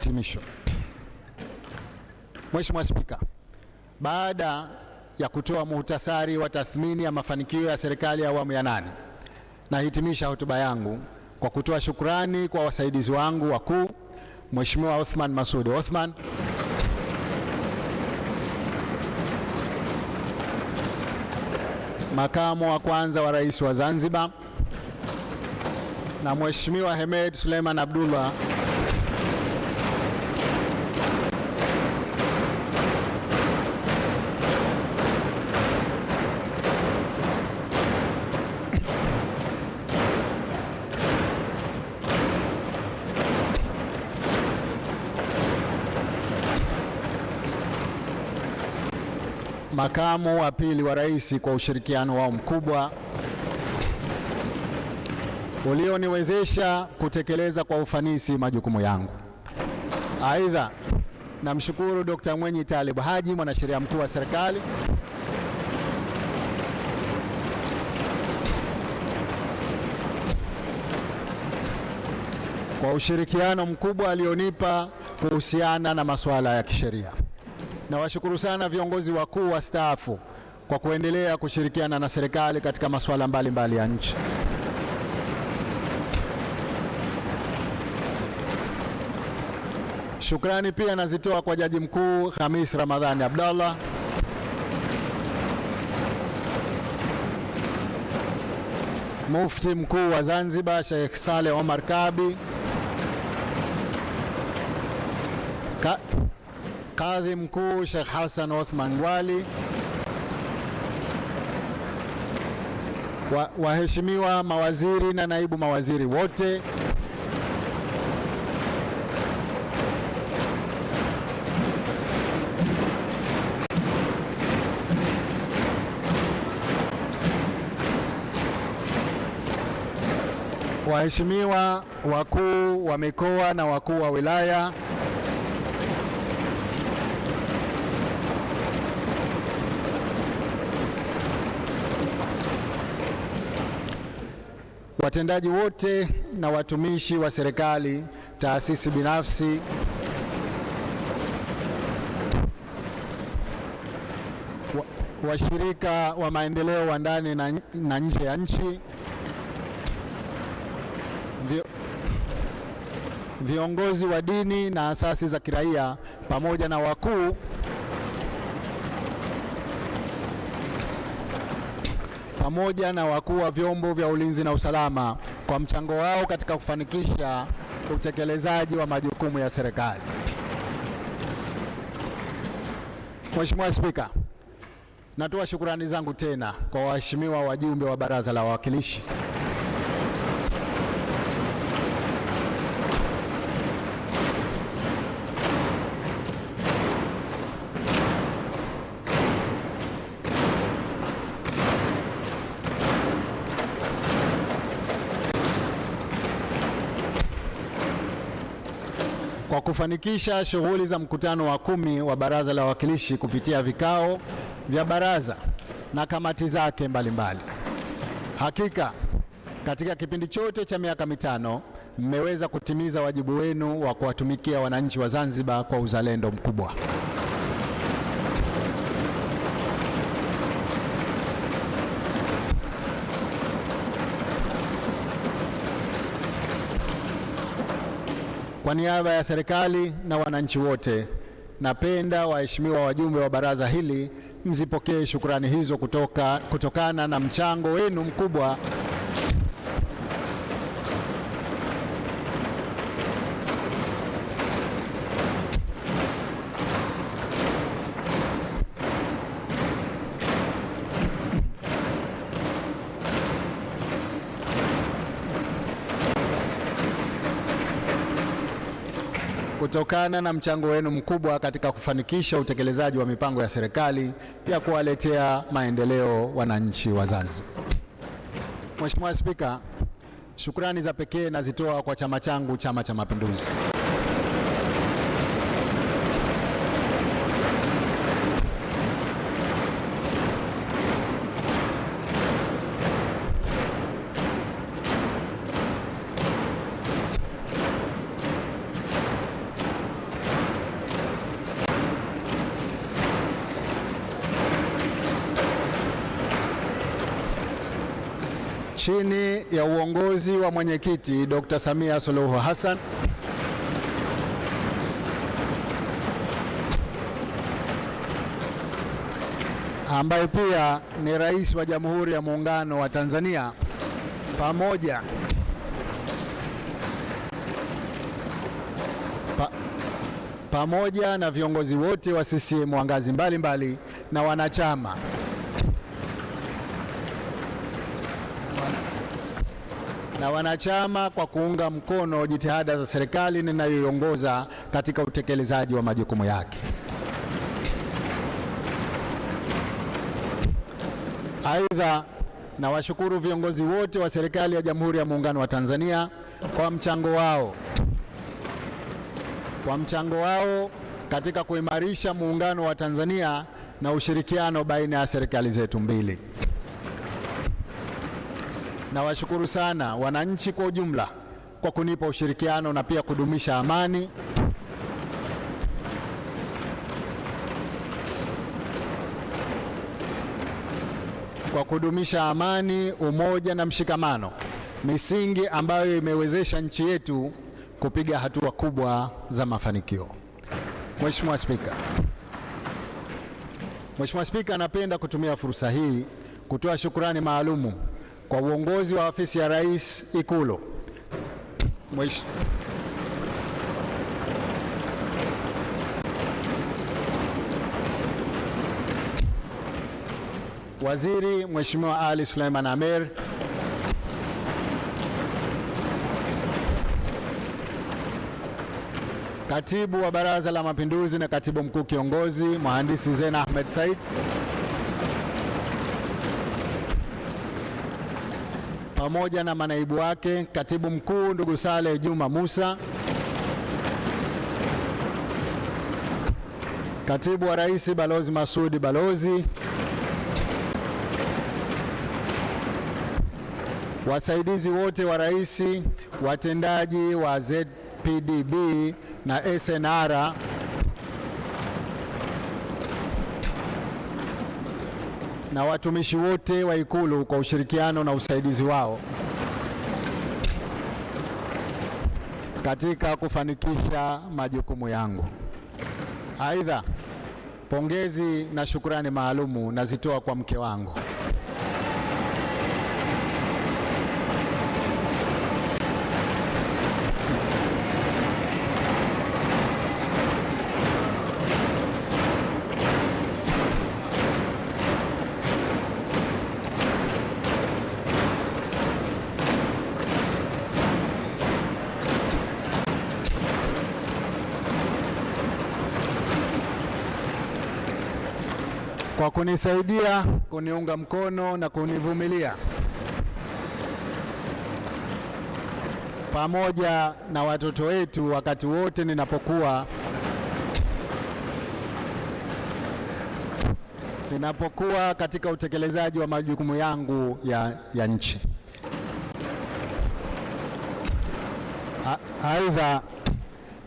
Hitimisho. Mheshimiwa Spika, baada ya kutoa muhtasari wa tathmini ya mafanikio ya serikali ya awamu ya 8, nahitimisha hotuba yangu kwa kutoa shukrani kwa wasaidizi wangu wakuu, Mheshimiwa Othman Masoud Othman, Makamu wa kwanza wa Rais wa Zanzibar, na Mheshimiwa Hemed Suleiman Abdullah, Makamu wa pili wa Rais, kwa ushirikiano wao mkubwa ulioniwezesha kutekeleza kwa ufanisi majukumu yangu. Aidha, namshukuru Dr. Mwenyi Talib Haji, mwanasheria mkuu wa serikali, kwa ushirikiano mkubwa alionipa kuhusiana na masuala ya kisheria. Nawashukuru sana viongozi wakuu wastaafu kwa kuendelea kushirikiana na serikali katika masuala mbalimbali ya nchi. Shukrani pia nazitoa kwa Jaji Mkuu Khamis Ramadhani Abdallah, Mufti Mkuu wa Zanzibar Sheikh Saleh Omar Kabi, Kadhi Mkuu Sheikh Hassan Othman Ngwali, waheshimiwa mawaziri na naibu mawaziri wote, waheshimiwa wakuu wa mikoa na wakuu wa wilaya, watendaji wote na watumishi wa serikali, taasisi binafsi, washirika wa maendeleo wa ndani na nje ya nchi, viongozi wa dini na asasi za kiraia, pamoja na wakuu wa vyombo vya ulinzi na usalama kwa mchango wao katika kufanikisha utekelezaji wa majukumu ya serikali. Mheshimiwa Spika, natoa shukrani zangu tena kwa waheshimiwa wajumbe wa Baraza la Wawakilishi kwa kufanikisha shughuli za mkutano wa 10 wa Baraza la Wawakilishi kupitia vikao vya baraza na kamati zake mbalimbali. Hakika katika kipindi chote cha miaka 5 mmeweza kutimiza wajibu wenu wa kuwatumikia wananchi wa Zanzibar kwa uzalendo mkubwa. Kwa niaba ya serikali na wananchi wote, napenda waheshimiwa wajumbe wa baraza hili mzipokee shukrani hizo kutokana na mchango wenu mkubwa katika kufanikisha utekelezaji wa mipango ya serikali ya kuwaletea maendeleo wananchi wa Zanzibar. Mheshimiwa Spika, shukrani za pekee nazitoa kwa chama changu, Chama cha Mapinduzi. chini ya uongozi wa mwenyekiti Dr. Samia Suluhu Hassan, ambaye pia ni Rais wa Jamhuri ya Muungano wa Tanzania, pamoja na viongozi wote wa CCM wa ngazi mbalimbali na wanachama kwa kuunga mkono jitihada za serikali ninayoiongoza katika utekelezaji wa majukumu yake. Aidha, nawashukuru viongozi wote wa serikali ya Jamhuri ya Muungano wa Tanzania kwa mchango wao katika kuimarisha muungano wa Tanzania na ushirikiano baina ya serikali zetu mbili. Nawashukuru sana wananchi kwa ujumla kwa kunipa ushirikiano na pia kudumisha amani umoja na mshikamano, misingi ambayo imewezesha nchi yetu kupiga hatua kubwa za mafanikio. Mheshimiwa Spika, napenda kutumia fursa hii kutoa shukrani maalumu kwa uongozi wa Ofisi ya Rais Ikulu, Waziri Mheshimiwa Ali Suleiman Amer, Katibu wa Baraza la Mapinduzi na Katibu Mkuu Kiongozi Mhandisi Zena Ahmed Said, pamoja na manaibu wake, Katibu Mkuu ndugu Saleh Juma Musa, Katibu wa Rais Balozi Masudi Balozi, wasaidizi wote wa rais, watendaji wa ZPDB na SNR, na watumishi wote wa Ikulu kwa ushirikiano na usaidizi wao katika kufanikisha majukumu yangu. Aidha, pongezi na shukrani maalumu nazitoa kwa mke wangu kwa kunisaidia, kuniunga mkono na kunivumilia, pamoja na watoto wetu wakati wote ninapokuwa katika utekelezaji wa majukumu yangu ya nchi. Aidha,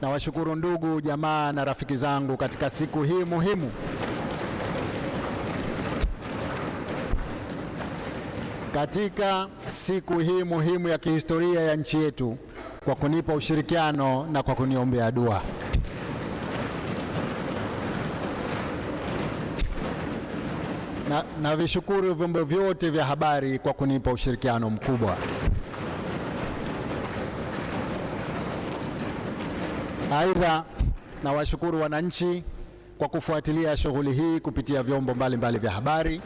nawashukuru ndugu, jamaa na rafiki zangu katika siku hii muhimu ya kihistoria ya nchi yetu kwa kunipa ushirikiano na kwa kuniombea dua. Na vishukuru vyombo vyote vya habari kwa kunipa ushirikiano mkubwa. Aidha, nawashukuru wananchi kwa kufuatilia shughuli hii kupitia vyombo mbalimbali vya habari.